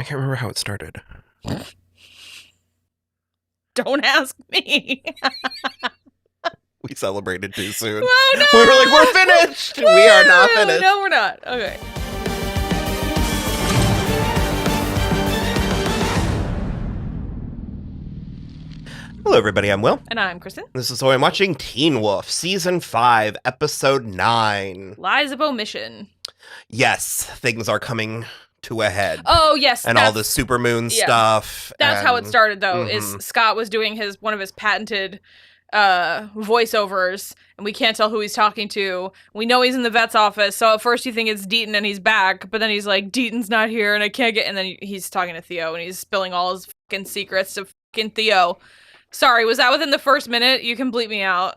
I can't remember how it started. Don't ask me. We celebrated too soon. Oh, no! We were like, we're finished. We are not finished. No, we're not. Okay. Hello, everybody. I'm Will. And I'm Kristen. This is So I'm Watching Teen Wolf, Season 5, Episode 9. Lies of Omission. Yes, things are coming to a head. Oh, yes. And all the supermoon stuff. That's how it started, though, is Scott was doing one of his patented voiceovers, and we can't tell who he's talking to. We know he's in the vet's office, so at first you think it's Deaton and he's back, but then he's like, Deaton's not here and I can't get... And then he's talking to Theo, and he's spilling all his fucking secrets to fucking Theo. Sorry, was that within the first minute? You can bleep me out.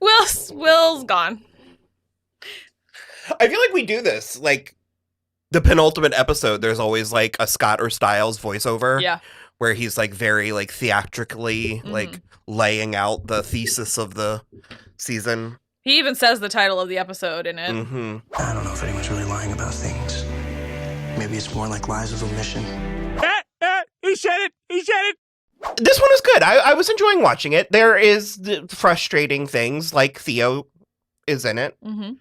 Will's gone. I feel like we do this. Like, the penultimate episode, there's always, like, a Scott or Stiles voiceover. Yeah. Where he's, like, very, like, theatrically, like, laying out the thesis of the season. He even says the title of the episode in it. Mm-hmm. I don't know if anyone's really lying about things. Maybe it's more like lies of omission. He said it! He said it! This one is good. I was enjoying watching it. There is the frustrating things, like Theo is in it. Mm-hmm.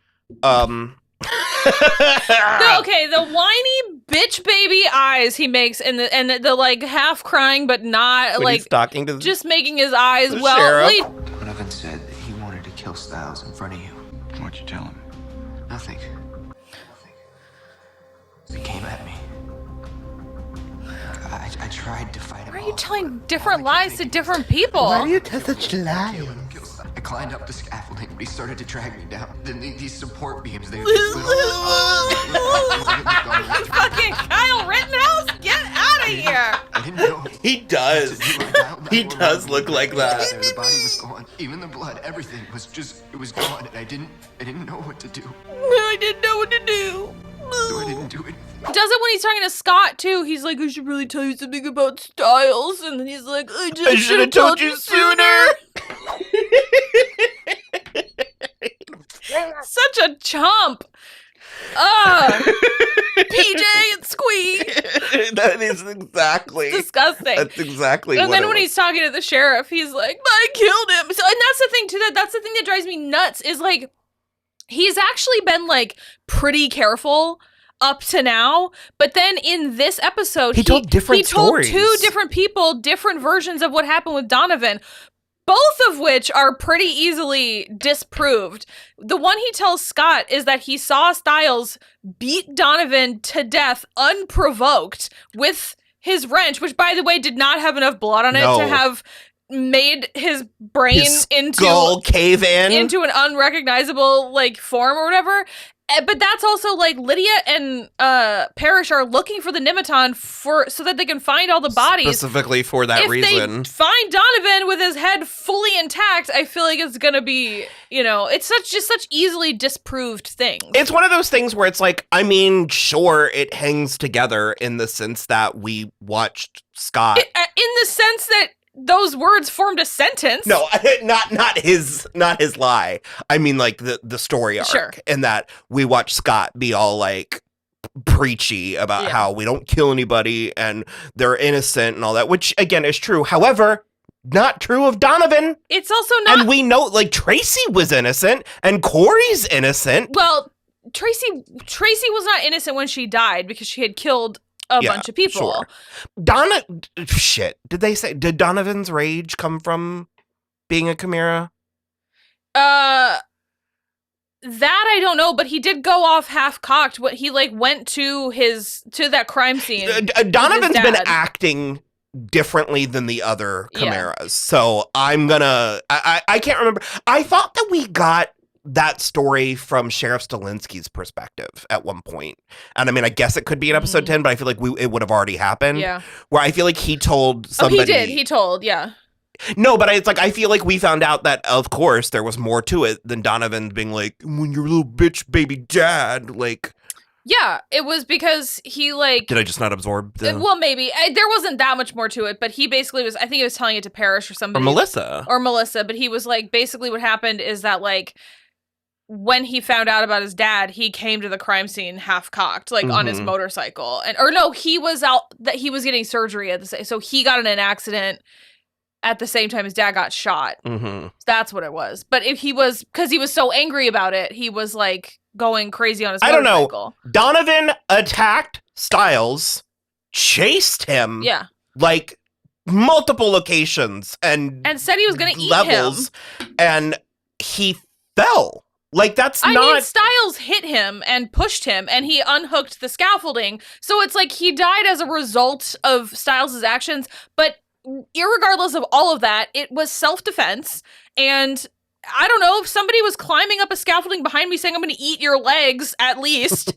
Okay, the whiny bitch baby eyes he makes, and the like half crying but not when like he's talking to just making his eyes the well. sheriff. Donovan said that he wanted to kill Stiles in front of you. What'd you tell him? Nothing. He came at me. I tried to fight him. Why are you off, telling but different all I lies could to think different people? Why do you tell such lies? I climbed up the scaffolding, but he started to drag me down. Then these support beams, they Fucking Kyle Rittenhouse, get out of here! I didn't know. He does. He does look like that. The body was gone. Even the blood, everything was just, it was gone. And I didn't know what to do. I didn't know what to do. So I didn't do anything. He does it when he's talking to Scott, too. He's like, I should really tell you something about Stiles. And then he's like, I should have told you sooner. Such a chump. PJ and Squee. That is exactly. It's disgusting. That's exactly And what then it when was. he's talking to the sheriff, he's like, I killed him. So, and that's the thing, too. That's the thing that drives me nuts is, like, he's actually been, like, pretty careful up to now, but then in this episode, he told different stories. He told two different people different versions of what happened with Donovan, both of which are pretty easily disproved. The one he tells Scott is that he saw Stiles beat Donovan to death unprovoked with his wrench, which, by the way, did not have enough blood on it to have made his brain skull cave into an unrecognizable like form or whatever. But that's also like Lydia and Parrish are looking for the Nematon so that they can find all the bodies. Specifically for that reason. If they find Donovan with his head fully intact, I feel like it's gonna be, it's such easily disproved things. It's one of those things where it's like, I mean, sure, it hangs together in the sense that we watched Scott. In the sense that those words formed a sentence. No, not his lie. I mean, like the story arc, sure. And that we watch Scott be all like preachy about how we don't kill anybody and they're innocent and all that, which again is true. However, not true of Donovan. It's also not. And we know like Tracy was innocent and Corey's innocent. Well, Tracy was not innocent when she died because she had killed a bunch of people. Sure. Did Donovan's rage come from being a Chimera? That I don't know, but he did go off half-cocked when he like went to that crime scene. Donovan's been acting differently than the other Chimeras. So I'm gonna I can't remember. I thought that we got that story from Sheriff Stilinski's perspective at one point. And I mean, I guess it could be in episode 10, but I feel like it would have already happened. Yeah. Where I feel like he told somebody. Oh, he did. He told, yeah. No, but it's like, I feel like we found out that, of course, there was more to it than Donovan being like, when your little bitch baby dad, like. Yeah, it was because he like. Did I just not absorb the. Well, maybe. There wasn't that much more to it, but he basically was, I think he was telling it to Parrish or somebody. Or Melissa. But he was like, basically what happened is that like, when he found out about his dad, he came to the crime scene half cocked, like on his motorcycle. He was getting surgery at so he got in an accident at the same time his dad got shot. So that's what it was. But if because he was so angry about it, he was like going crazy on his motorcycle. I don't know. Donovan attacked Stiles, chased him. Yeah. Like multiple locations and said he was going to eat him. And he fell. Like, I mean, Stiles hit him and pushed him, and he unhooked the scaffolding. So it's like he died as a result of Stiles' actions. But irregardless of all of that, it was self-defense. And I don't know, if somebody was climbing up a scaffolding behind me saying, I'm going to eat your legs, at least,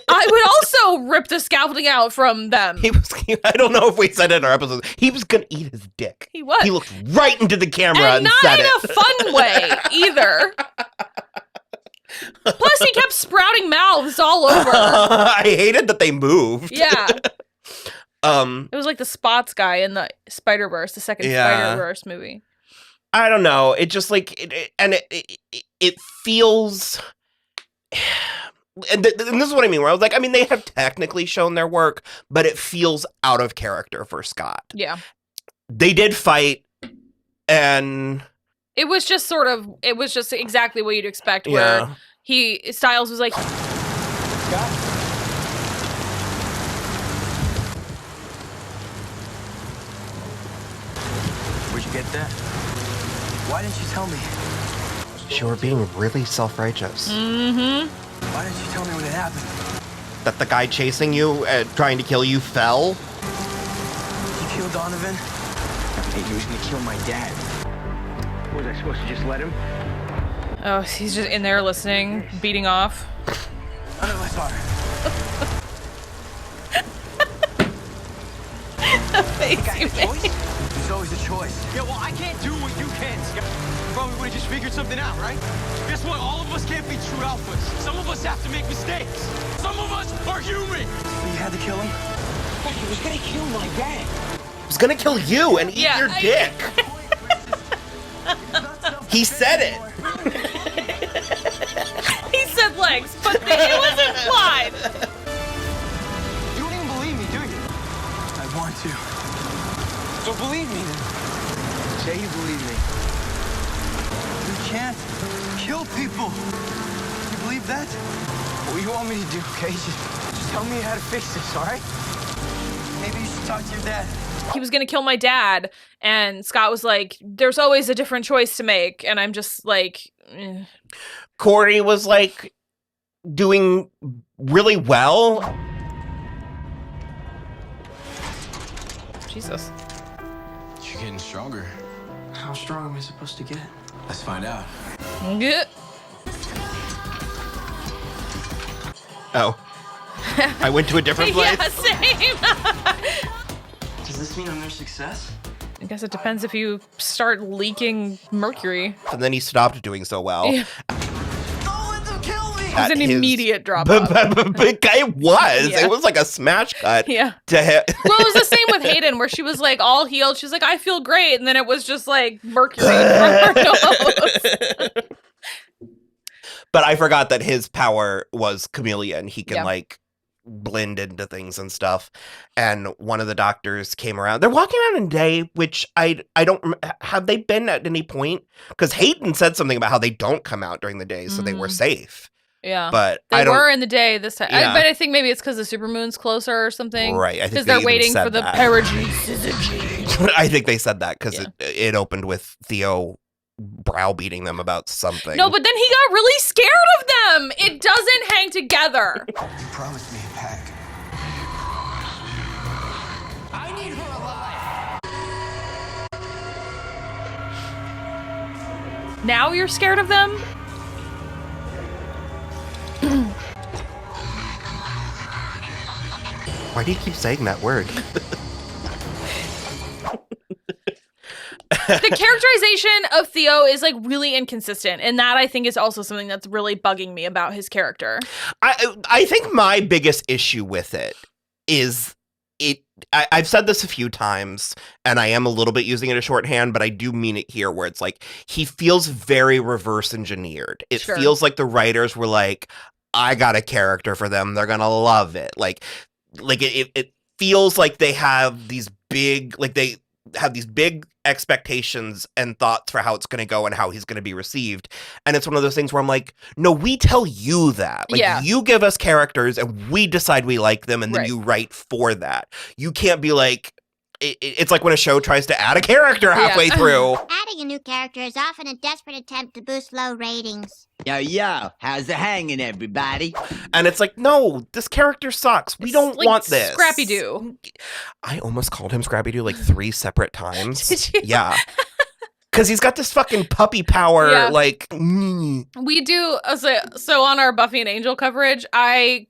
I would also rip the scaffolding out from them. I don't know if we said it in our episode. He was going to eat his dick. He was. He looked right into the camera and not said in a fun way, either. Plus, he kept sprouting mouths all over. I hated that they moved. Yeah. It was like the Spots guy in the Spider-Verse, the second Spider-Verse movie. I don't know. It just like, it feels... And this is what I mean, where I was like, I mean, they have technically shown their work, but it feels out of character for Scott. Yeah. They did fight, and... It was just exactly what you'd expect, where Stiles was like... Scott? Where'd you get that? Why didn't you tell me? You were being really self-righteous. Mm-hmm. Why didn't you tell me when it happened? That the guy chasing you, trying to kill you, fell? You killed Donovan? Hey, he was gonna kill my dad. Was I supposed to just let him? Oh, he's just in there listening, beating off. I know my father. The face you made. There's always a choice. Yeah, well, I can't do what you can, Scott. Probably would have just figured something out, right? Guess what? All of us can't be true alphas. Some of us have to make mistakes. Some of us are human. But you had to kill him? But he was gonna kill my dad. He was gonna kill you and eat your dick. He said it. He said legs, but it was implied. You don't even believe me, do you? I want to. So believe me then. Say you believe me. You can't kill people. You believe that? What do you want me to do, okay? Just tell me how to fix this, all right? Maybe you should talk to your dad. He was going to kill my dad, and Scott was like, there's always a different choice to make, and I'm just like... Corey was like doing really well. Jesus. You're getting stronger. How strong am I supposed to get? Let's find out. Yeah. Oh. I went to a different place? Yeah, same. Does this mean I'm their success? I guess it depends if you start leaking mercury. And then he stopped doing so well. Yeah. Don't let them kill me! It was an immediate drop off. It was. Yeah. It was like a smash cut. Yeah. To him. Well, it was the same with Hayden, where she was like all healed. She's like, I feel great. And then it was just like mercury from her nose. But I forgot that his power was chameleon. He can like blend into things and stuff. And one of the doctors came around. They're walking around in day, which I don't... Have they been at any point? Because Hayden said something about how they don't come out during the day, so they were safe. Yeah. But they were in the day this time. Yeah. But I think maybe it's because the supermoon's closer or something. Right. Because they're waiting for the Parrish. I think they said that because it opened with Theo browbeating them about something. No, but then he got really scared of them. It doesn't hang together. You promised me a pack. I need her alive. Now you're scared of them? Why do you keep saying that word? The characterization of Theo is like really inconsistent, and that I think is also something that's really bugging me about his character. I think my biggest issue with it is I've said this a few times, and I am a little bit using it as shorthand, but I do mean it here, where it's like he feels very reverse engineered. It feels like the writers were like, I got a character for them. They're gonna love it. Like it feels like they have these big, expectations and thoughts for how it's going to go and how he's going to be received. And it's one of those things where I'm like, no, we tell you that. Like, you give us characters and we decide we like them, and then you write for that. You can't be like, it's like when a show tries to add a character halfway through. Adding a new character is often a desperate attempt to boost low ratings. Yo, how's it hanging, everybody? And it's like, no, this character sucks. We don't want this. Scrappy-Doo. I almost called him Scrappy-Doo like 3 separate times. Did you? Yeah. Because he's got this fucking puppy power, like... We do... So on our Buffy and Angel coverage, I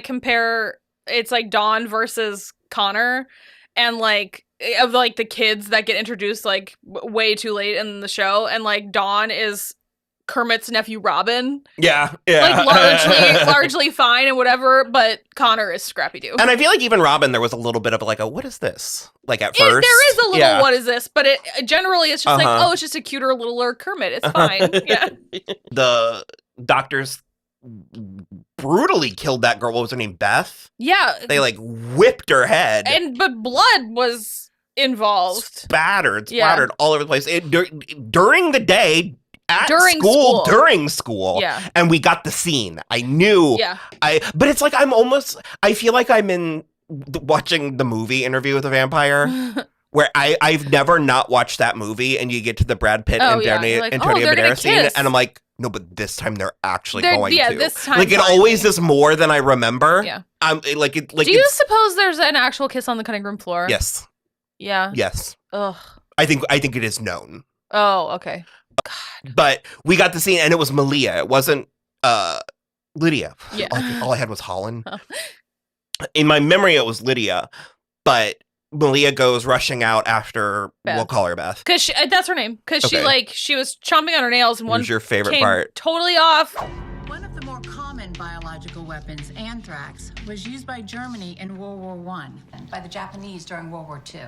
compare... It's like Dawn versus Connor, and like... of like the kids that get introduced like way too late in the show, and like Dawn is Kermit's nephew Robin. Yeah. Like largely fine and whatever, but Connor is Scrappy-Doo. And I feel like even Robin, there was a little bit of like, what is this? Like at first. There is a little, what is this? But it generally it's just like, oh, it's just a cuter, littler Kermit. It's fine. Yeah. The doctors brutally killed that girl. What was her name? Beth? Yeah. They like whipped her head. But blood was involved. Splattered all over the place. During the day, during school. Yeah. And we got the scene. I knew. Yeah. But it's like I feel like I'm in watching the movie Interview with a Vampire. Where I've never not watched that movie, and you get to the Brad Pitt and Antonio Banderas scene, and I'm like, no, but this time they're actually going to. This time. Like, it always is more than I remember. Yeah. Do you suppose there's an actual kiss on the cutting room floor? Yes. Yeah. Yes. Ugh. I think it is known. Oh, okay. God. But we got the scene, and it was Malia. It wasn't Lydia. Yeah. All I had was Holland. Oh. In my memory, it was Lydia, but Malia goes rushing out after, Beth. We'll call her Beth. Because that's her name. Because she was chomping on her nails, and one your favorite came part? Totally off. One of the more common biological weapons, anthrax, was used by Germany in World War I and by the Japanese during World War II.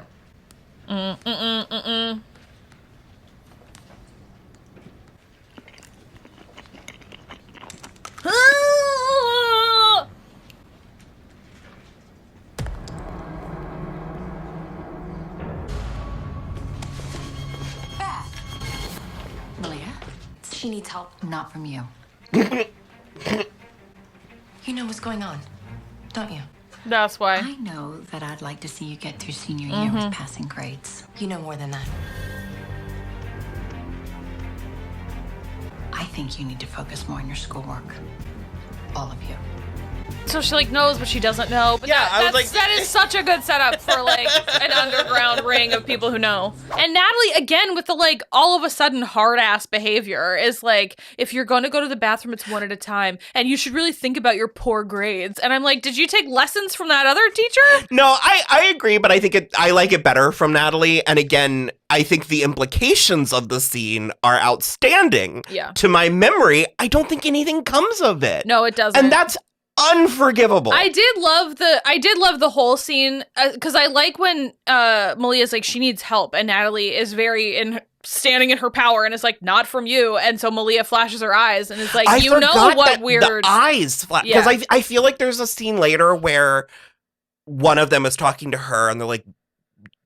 Malia, she needs help. Not from you. You know what's going on, don't you? That's why. I know that I'd like to see you get through senior year with passing grades. You know more than that. I think you need to focus more on your schoolwork. All of you. So she like knows, but she doesn't know. But yeah, that is such a good setup for like an underground ring of people who know. And Natalie, again, with the like all of a sudden hard ass behavior, is like, if you're going to go to the bathroom, it's one at a time, and you should really think about your poor grades. And I'm like, did you take lessons from that other teacher? No, I agree, but I think I like it better from Natalie. And again, I think the implications of the scene are outstanding. Yeah. To my memory, I don't think anything comes of it. No, it doesn't. And that's unforgivable. I did love the whole scene, because I like when Malia's like, she needs help, and Natalie is very standing in her power and is like, not from you. And so Malia flashes her eyes and is like, you know what weird the eyes flash, because I feel like there's a scene later where one of them is talking to her and they're like,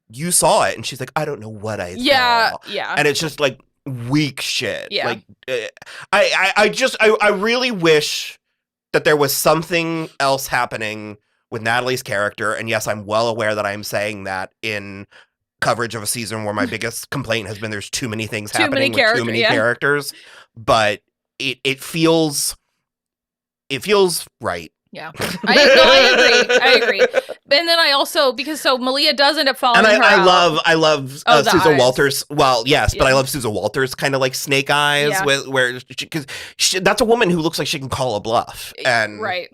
you saw it, and she's like, I don't know what I saw. Yeah. And it's just like weak shit. Yeah. Like I really wish that there was something else happening with Natalie's character. And yes, I'm well aware that I'm saying that in coverage of a season where my biggest complaint has been there's too many things happening with too many characters. But it feels right. Yeah. I agree. And then I also, because Malia does end up following her out. I love Susan eyes. Walters. Well, yes, but I love Susan Walters kind of like snake eyes, because that's a woman who looks like she can call a bluff. And right.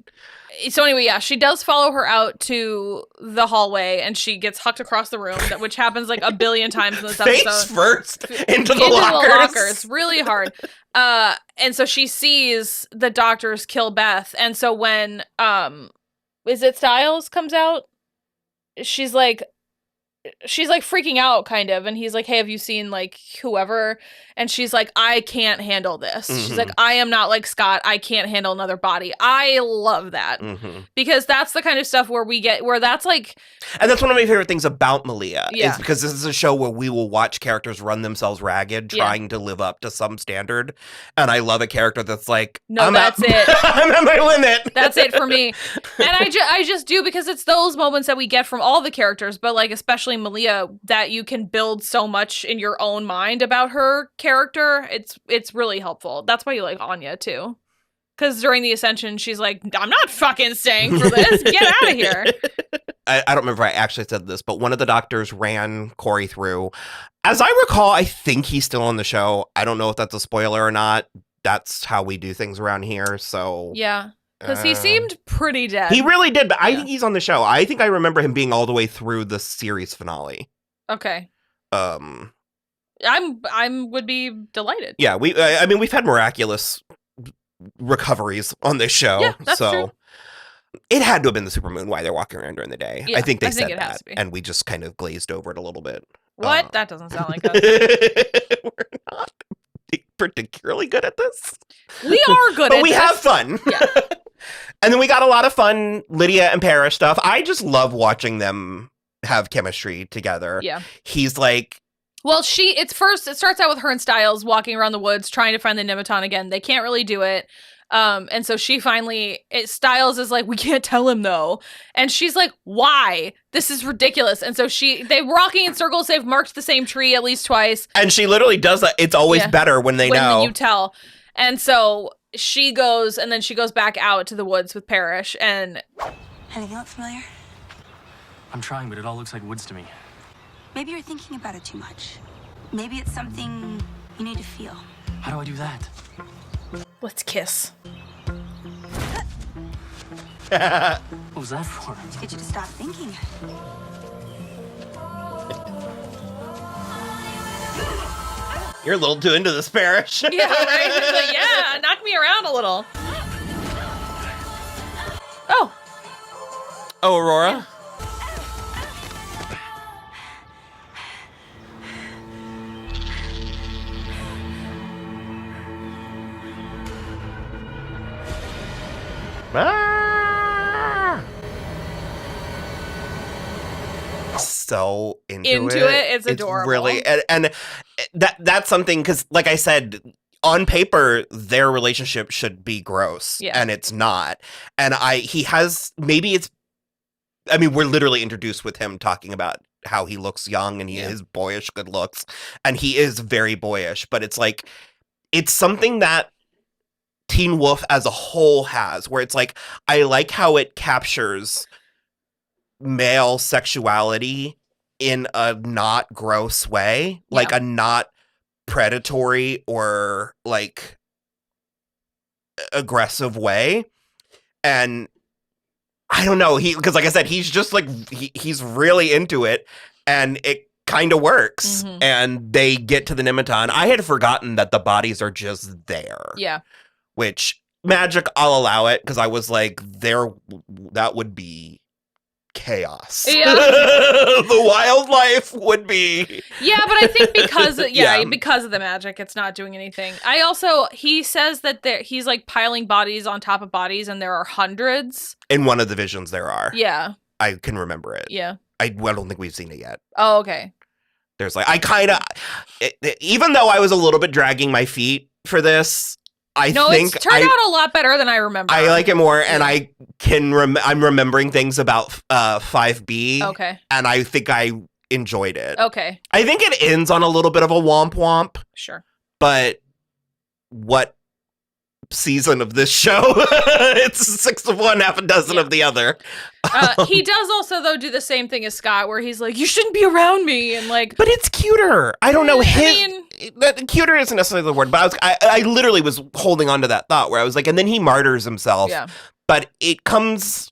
So anyway, yeah, she does follow her out to the hallway, and she gets hucked across the room, which happens like a billion times in this episode. Face first into the lockers. Really hard. And so she sees the doctors kill Beth, and so when is it Stiles comes out? she's like freaking out kind of, and he's like, hey, have you seen like whoever? And she's like, I can't handle this. She's like, I am not like Scott. I can't handle another body. I love that because that's the kind of stuff where that's like, and that's one of my favorite things about Malia Yeah. is because this is a show where we will watch characters run themselves ragged trying to live up to some standard, and I love a character that's like, no, that's it. I'm at my limit. That's it for me. And I just do, because it's those moments that we get from all the characters, but like especially Malia, that you can build so much in your own mind about her character. It's really helpful. That's why you like Anya too. Because during the Ascension, she's like, I'm not fucking staying for this. Get out of here. I don't remember if I actually said this, but one of the doctors ran Corey through. As I recall, I think he's still on the show. I don't know if that's a spoiler or not. That's how we do things around here. So yeah. Because he seemed pretty dead. He really did, but I think he's on the show. I think I remember him being all the way through the series finale. Okay. I would be delighted. Yeah, we've had miraculous recoveries on this show. Yeah, that's true. It had to have been the supermoon why they're walking around during the day. Yeah, I think they said it has that, to be. and we just kind of glazed over it a little bit. What? That doesn't sound like us. We're not particularly good at this. We are good but at we this. have fun. Yeah. And then we got a lot of fun Lydia and Parish stuff. I just love watching them have chemistry together. Yeah. He's like, well, it starts out with her and Stiles walking around the woods trying to find the Nematon again. They can't really do it. And so Stiles is like, we can't tell him though. And she's like, why? This is ridiculous. And so they're walking in circles. They've marked the same tree at least twice. And she literally does that. It's always better when they know. When you tell. And so she goes, and then she goes back out to the woods with Parrish. And Anything look familiar? I'm trying, but it all looks like woods to me. Maybe you're thinking about it too much. Maybe it's something you need to feel. How do I do that? let's kiss. What was that for? To get you to stop thinking. You're a little too into this, Parrish. Yeah, right? He's like, yeah, knock me around a little. Oh. Oh, Aurora? Ah! So into it. It's adorable. Really, and that's something, because like I said, on paper their relationship should be gross, and it's not. And we're literally introduced with him talking about how he looks young and his boyish good looks, and he is very boyish, but it's like, it's something that Teen Wolf as a whole has, where it's like, I like how it captures male sexuality in a not gross way, like a not predatory or like aggressive way. And I don't know, because like I said, he's just like, he's really into it, and it kind of works. Mm-hmm. And they get to the Nematon. I had forgotten that the bodies are just there. Yeah. Which, magic, I'll allow it, because I was like, that would be chaos. Yeah. The wildlife would be. Yeah, but I think because of the magic, it's not doing anything. He says that he's like piling bodies on top of bodies, and there are hundreds. In one of the visions there are. Yeah. I can remember it. Yeah. I don't think we've seen it yet. Oh, okay. There's like, even though I was a little bit dragging my feet for this, it's turned out a lot better than I remember. I like it more, and I can I'm remembering things about 5B. Okay. And I think I enjoyed it. Okay. I think it ends on a little bit of a womp womp. Sure. But what season of this show? It's 6 of one, half a dozen of the other. He does also, though, do the same thing as Scott, where he's like, you shouldn't be around me, and like, but it's cuter. I don't know, cuter isn't necessarily the word, but I literally was holding on to that thought where I was like, and then he martyrs himself. Yeah. But it comes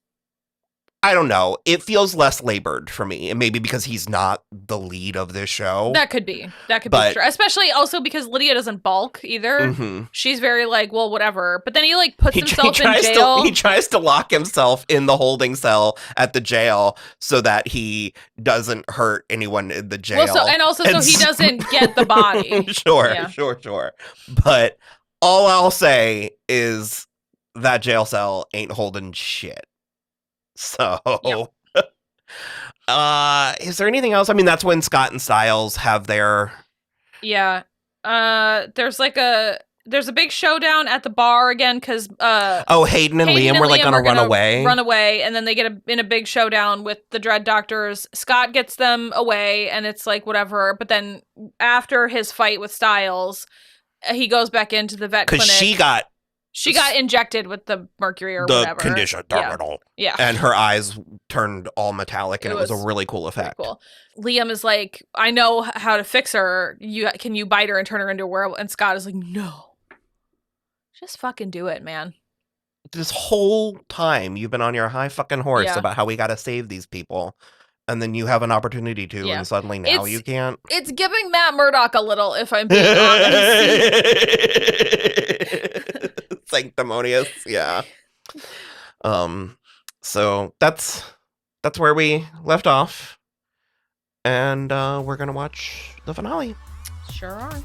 I don't know. It feels less labored for me, and maybe because he's not the lead of this show. That could be true. Especially also because Lydia doesn't balk either. Mm-hmm. She's very like, well, whatever. But then he like puts himself in jail. He tries to lock himself in the holding cell at the jail so that he doesn't hurt anyone in the jail. Well, so he doesn't get the body. Sure. But all I'll say is that jail cell ain't holding shit. So, is there anything else? I mean, that's when Scott and Stiles have their... Yeah. There's a big showdown at the bar again, because... Hayden and Liam were like gonna run away. Run away, and then they get in a big showdown with the Dread Doctors. Scott gets them away, and it's like, whatever. But then, after his fight with Stiles, he goes back into the vet clinic. Because she got injected with the mercury or whatever. The condition, terminal. Yeah. And her eyes turned all metallic, and it was a really cool effect. Cool. Liam is like, I know how to fix her. Can you bite her and turn her into a werewolf? And Scott is like, no. Just fucking do it, man. This whole time, you've been on your high fucking horse about how we gotta save these people. And then you have an opportunity to, and suddenly now you can't. It's giving Matt Murdock a little, if I'm being honest. Sanctimonious, yeah. So that's where we left off, and we're gonna watch the finale. Sure are.